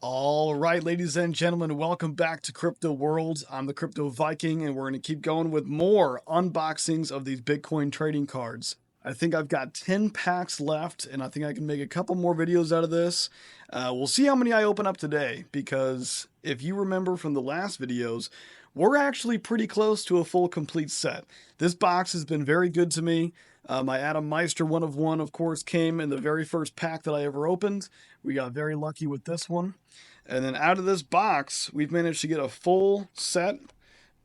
All right, ladies and gentlemen, welcome back to Crypto World. I'm the Crypto Viking, and we're going to keep going with more unboxings of these Bitcoin trading cards. I think I've got 10 packs left, and I think I can make a couple more videos out of this. We'll see how many I open up today, because if you remember from the last videos, we're actually pretty close to a full complete set. This box has been very good to me. My Adam Meister 1 of 1, of course, came in the very first pack that I ever opened. We got very lucky with this one. And then out of this box, we've managed to get a full set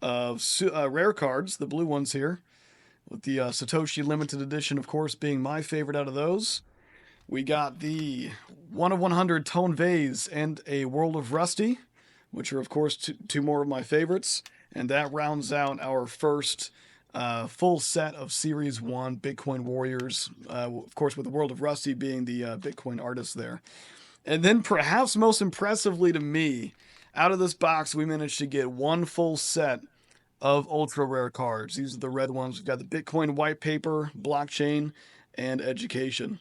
of rare cards, the blue ones here, with the Satoshi Limited Edition, of course, being my favorite out of those. We got the 1 of 100 Tone Vase and a World of Rusty, which are, of course, two more of my favorites. And that rounds out our first full set of Series 1 Bitcoin Warriors, of course, with the World of Rusty being the Bitcoin artist there. And then perhaps most impressively to me, out of this box, we managed to get one full set of ultra rare cards. These are the red ones. We've got the Bitcoin white paper, blockchain, and education.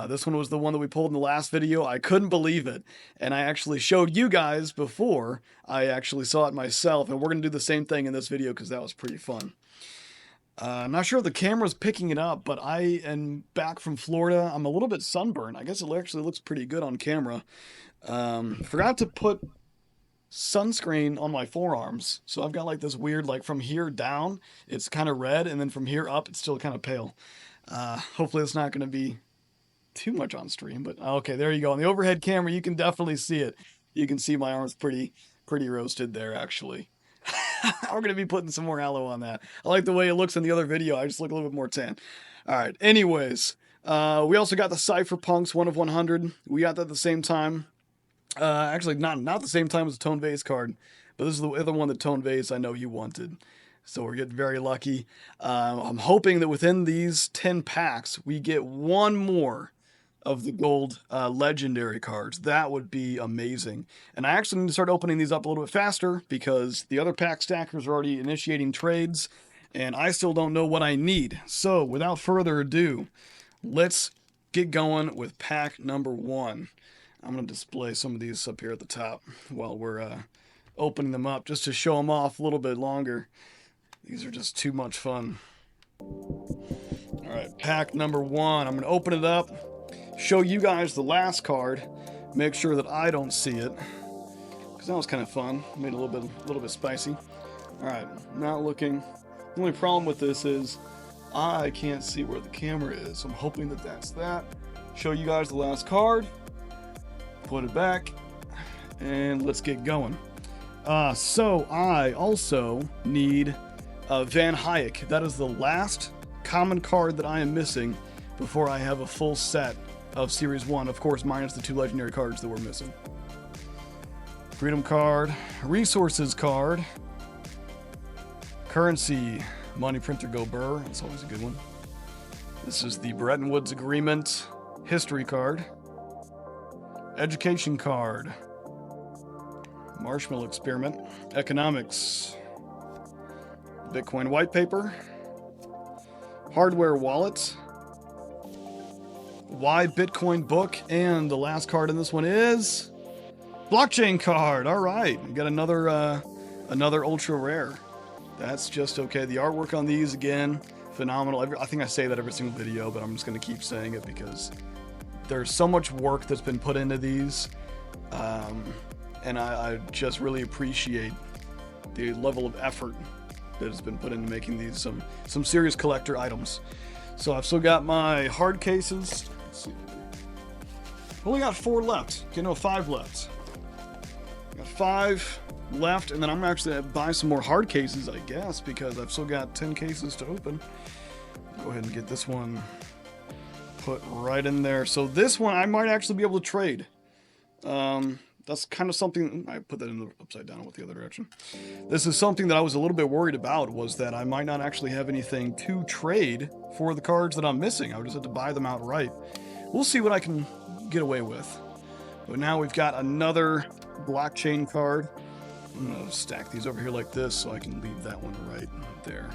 This one was the one that we pulled in the last video. I couldn't believe it. And I actually showed you guys before I actually saw it myself. And we're going to do the same thing in this video because that was pretty fun. I'm not sure if the camera's picking it up, but I am back from Florida. I'm a little bit sunburned. I guess it actually looks pretty good on camera. Forgot to put sunscreen on my forearms. So I've got like this weird, like from here down, it's kind of red. And then from here up, it's still kind of pale. Hopefully it's not going to be too much on stream, but okay, there you go. On the overhead camera, you can definitely see it. You can see my arms pretty roasted there, actually. We're going to be putting some more aloe on that. I like the way it looks in the other video. I just look a little bit more tan. All right. Anyways, we also got the Cypherpunks 1 of 100. We got that at the same time. Actually, not the same time as the Tone Vase card, but this is the other one that Tone Vase I know you wanted. So we're getting very lucky. I'm hoping that within these 10 packs, we get one more of the gold legendary cards. That would be amazing. And I actually need to start opening these up a little bit faster because the other pack stackers are already initiating trades and I still don't know what I need. So without further ado, let's get going with pack number 1. I'm going to display some of these up here at the top while we're opening them up just to show them off a little bit longer. These are just too much fun. All right, pack number 1. I'm going to open it up, show you guys the last card, make sure that I don't see it, because that was kind of fun. Made it a little bit spicy. All right, not looking. The only problem with this is I can't see where the camera is. So I'm hoping that that's that. Show you guys the last card, put it back, and let's get going. So I also need Van Hayek. That is the last common card that I am missing before I have a full set of Series 1, of course, minus the 2 legendary cards that we're missing. Freedom card, resources card, currency, money printer go burr. That's always a good one. This is the Bretton Woods Agreement history card, education card, marshmallow experiment, economics, Bitcoin white paper, hardware wallet, Why Bitcoin book, and the last card in this one is blockchain card. All right, we got another ultra rare. That's just okay. The artwork on these again, phenomenal. I think I say that every single video, but I'm just going to keep saying it because there's so much work that's been put into these, and I just really appreciate the level of effort that has been put into making these some serious collector items. So I've still got my hard cases. Let's see. Only got 4 left. Okay, no, 5 left. Got 5 left, and then I'm actually gonna buy some more hard cases, I guess, because I've still got 10 cases to open. Go ahead and get this one put right in there. So this one I might actually be able to trade. That's kind of something, I put that in the upside down with the other direction. This is something that I was a little bit worried about, was that I might not actually have anything to trade for the cards that I'm missing. I would just have to buy them outright. We'll see what I can get away with. But now we've got another blockchain card. I'm going to stack these over here like this so I can leave that one right there.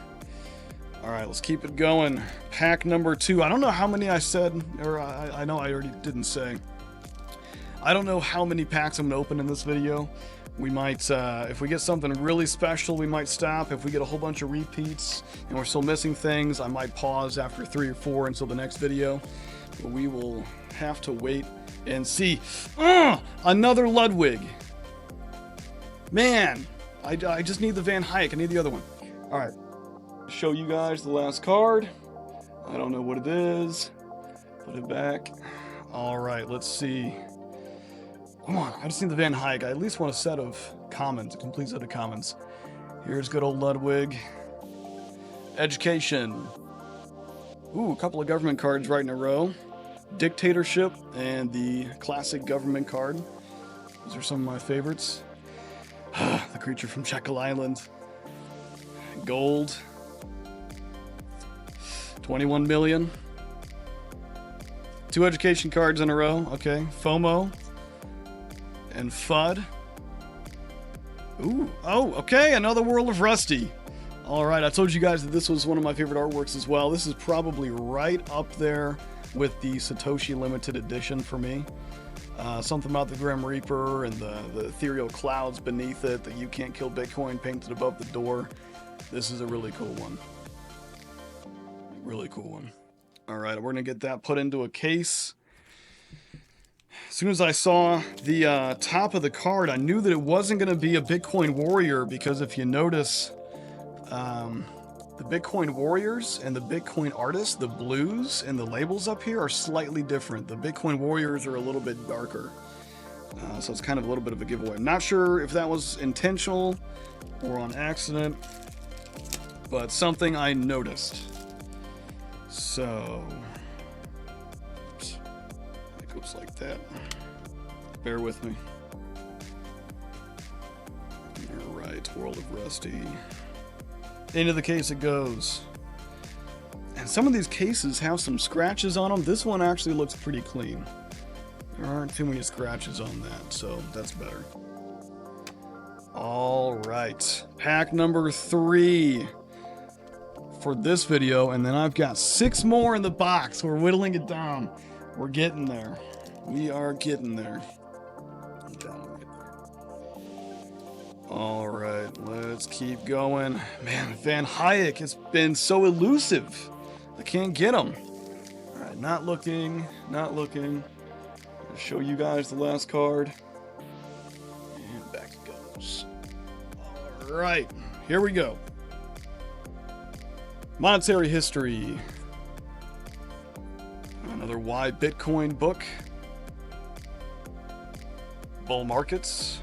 All right, let's keep it going. Pack number 2. I don't know how many I said, or I know I already didn't say. I don't know how many packs I'm gonna open in this video. We might, if we get something really special, we might stop. If we get a whole bunch of repeats and we're still missing things, I might pause after 3 or 4 until the next video. But we will have to wait and see. Another Ludwig. Man, I just need the Van Hayek. I need the other one. All right, show you guys the last card. I don't know what it is. Put it back. All right, let's see. Come on, I just need the Van Hayek. I at least want a set of commons, a complete set of commons. Here's good old Ludwig. Education. Ooh, a couple of government cards right in a row. Dictatorship and the classic government card. Those are some of my favorites. The creature from Jekyll Island. Gold. 21 million. 2 education cards in a row. Okay, FOMO. And FUD. Ooh, oh, okay, another World of Rusty. All right, I told you guys that this was one of my favorite artworks as well. This is probably right up there with the Satoshi Limited Edition for me. Something about the Grim Reaper and the ethereal clouds beneath it, that you can't kill Bitcoin painted above the door. This is a really cool one. Really cool one. All right, we're gonna get that put into a case. As soon as I saw the top of the card, I knew that it wasn't going to be a Bitcoin Warrior, because if you notice, the Bitcoin Warriors and the Bitcoin Artists, the blues and the labels up here are slightly different. The Bitcoin Warriors are a little bit darker, so it's kind of a little bit of a giveaway. I'm not sure if that was intentional or on accident, but something I noticed. So... oops, like that. Bear with me. Alright, World of Rusty. Into the case it goes. And some of these cases have some scratches on them. This one actually looks pretty clean. There aren't too many scratches on that, so that's better. Alright, pack number 3 for this video, and then I've got 6 more in the box. We're whittling it down. We're getting there. We are getting there. All right, let's keep going. Man, Van Hayek has been so elusive. I can't get him. All right, not looking, not looking. I'll show you guys the last card. And back it goes. All right, here we go. Monetary history. Another Why Bitcoin book. Bull markets.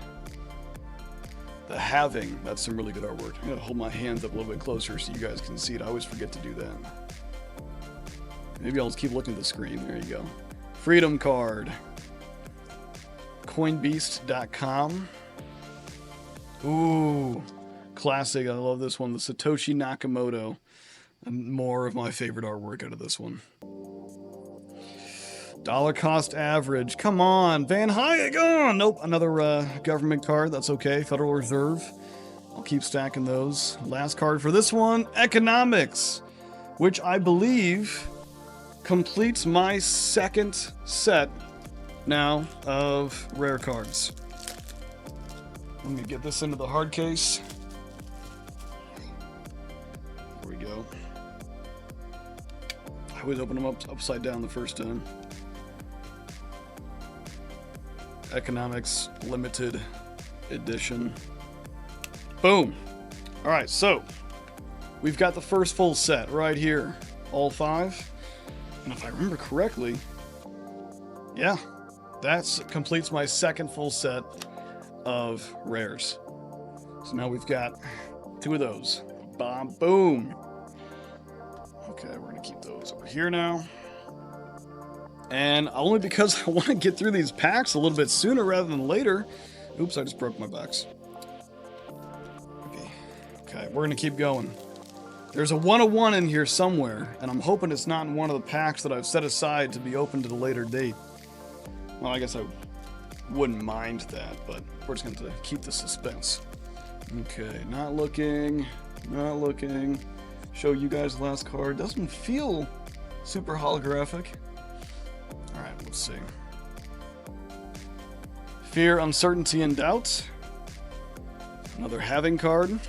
The halving. That's some really good artwork. I'm gonna hold my hands up a little bit closer so you guys can see it. I always forget to do that. Maybe I'll just keep looking at the screen. There you go. Freedom card. Coinbeast.com. Ooh, classic. I love this one. The Satoshi Nakamoto. And more of my favorite artwork out of this one. Dollar cost average. Come on, Van Hayek. Oh, nope. Another government card. That's okay. Federal Reserve. I'll keep stacking those. Last card for this one. Economics, which I believe completes my second set now of rare cards. Let me get this into the hard case. There we go. I always open them up upside down the first time. Economics Limited Edition. Boom. All right, so we've got the first full set right here, all 5. And if I remember correctly, yeah, that completes my second full set of rares. So now we've got 2 of those. Bam, boom. Okay, we're gonna keep those over here now. And only because I want to get through these packs a little bit sooner rather than later. Oops, I just broke my box. Okay, we're gonna keep going. There's a 101 in here somewhere, and I'm hoping it's not in one of the packs that I've set aside to be opened at a later date. Well, I guess I wouldn't mind that, but we're just going to keep the suspense. Okay, not looking, not looking. Show you guys the last card. Doesn't feel super holographic. Alright, let's see. Fear, Uncertainty, and Doubt. Another Having card.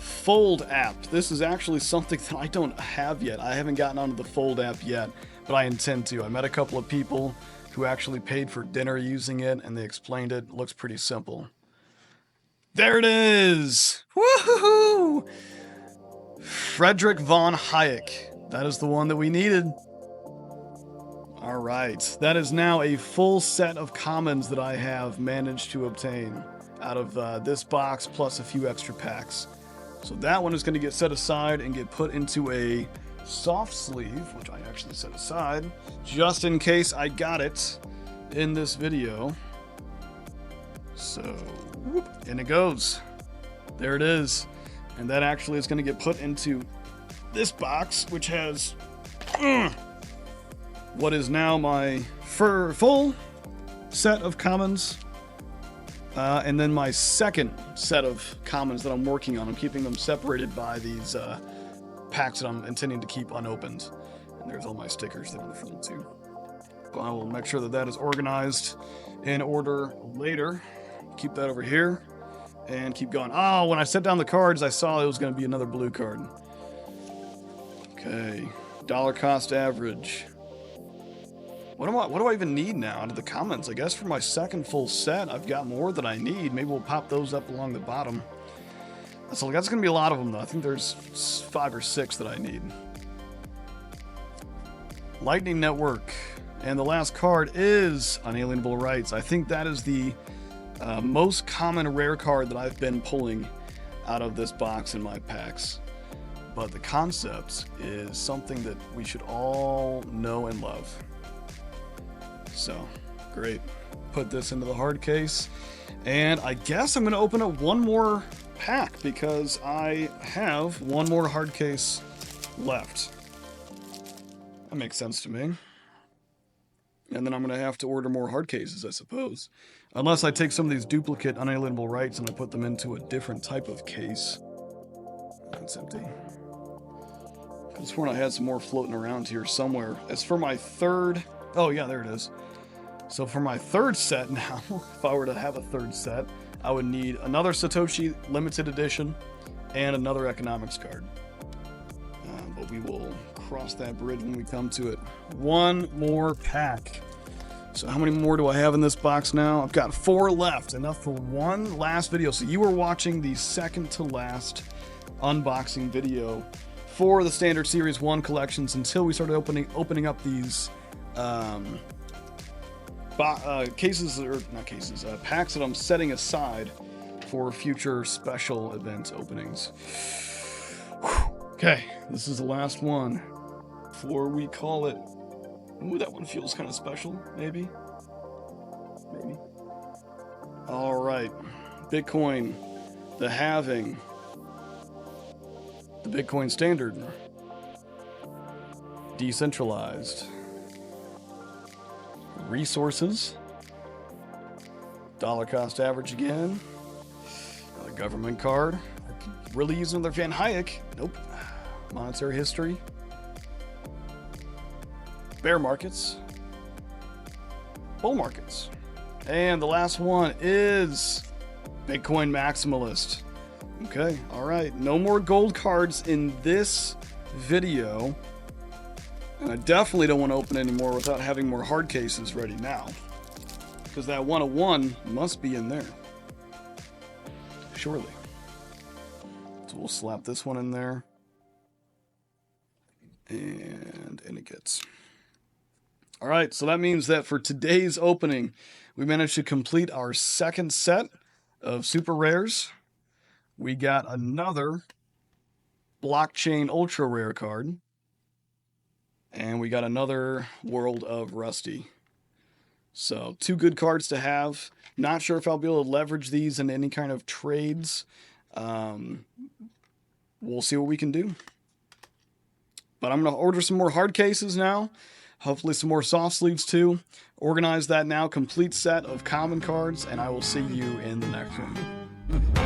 Fold app. This is actually something that I don't have yet. I haven't gotten onto the Fold app yet, but I intend to. I met a couple of people who actually paid for dinner using it, and they explained it. It looks pretty simple. There it is! Woohoo! Friedrich von Hayek. That is the one that we needed. All right. That is now a full set of commons that I have managed to obtain out of this box plus a few extra packs. So that one is going to get set aside and get put into a soft sleeve, which I actually set aside just in case I got it in this video. So, whoop, in it goes. There it is. And that actually is going to get put into this box, which has what is now my full set of commons. And then my second set of commons that I'm working on. I'm keeping them separated by these packs that I'm intending to keep unopened. And there's all my stickers there in the front too. But I will make sure that that is organized in order later. Keep that over here and keep going. Oh, when I set down the cards, I saw it was going to be another blue card. Okay, dollar cost average. What do I even need now out of the commons? I guess for my second full set, I've got more than I need. Maybe we'll pop those up along the bottom. So that's going to be a lot of them, though. I think there's 5 or 6 that I need. Lightning Network. And the last card is Unalienable Rights. I think that is the most common rare card that I've been pulling out of this box in my packs. But the concept is something that we should all know and love. So, great. Put this into the hard case. And I guess I'm going to open up one more pack because I have one more hard case left. That makes sense to me. And then I'm going to have to order more hard cases, I suppose. Unless I take some of these duplicate unalienable rights and I put them into a different type of case. That's empty. I could have sworn I had some more floating around here somewhere. As for my third... Oh, yeah, there it is. So for my third set now, if I were to have a third set, I would need another Satoshi limited edition and another economics card. But we will cross that bridge when we come to it. One more pack. So how many more do I have in this box now? I've got 4 left, enough for one last video. So you were watching the second to last unboxing video for the standard series 1 collections until we started opening up these packs that I'm setting aside for future special event openings. Okay, this is the last one before we call it. Ooh, that one feels kind of special, maybe. All right, Bitcoin, the halving, the Bitcoin standard, decentralized, resources, dollar cost average again, another government card. Really using another Van Hayek. Nope. Monetary history. Bear markets. Bull markets. And the last one is Bitcoin Maximalist. Okay, all right. No more gold cards in this video. And I definitely don't want to open any more without having more hard cases ready now. Because that 101 must be in there. Surely. So we'll slap this one in there. And in it gets. All right, so that means that for today's opening, we managed to complete our second set of super rares. We got another blockchain ultra rare card. And we got another World of Rusty. So 2 good cards to have. Not sure if I'll be able to leverage these in any kind of trades. We'll see what we can do. But I'm going to order some more hard cases now. Hopefully some more soft sleeves too. Organize that now. Complete set of common cards. And I will see you in the next one.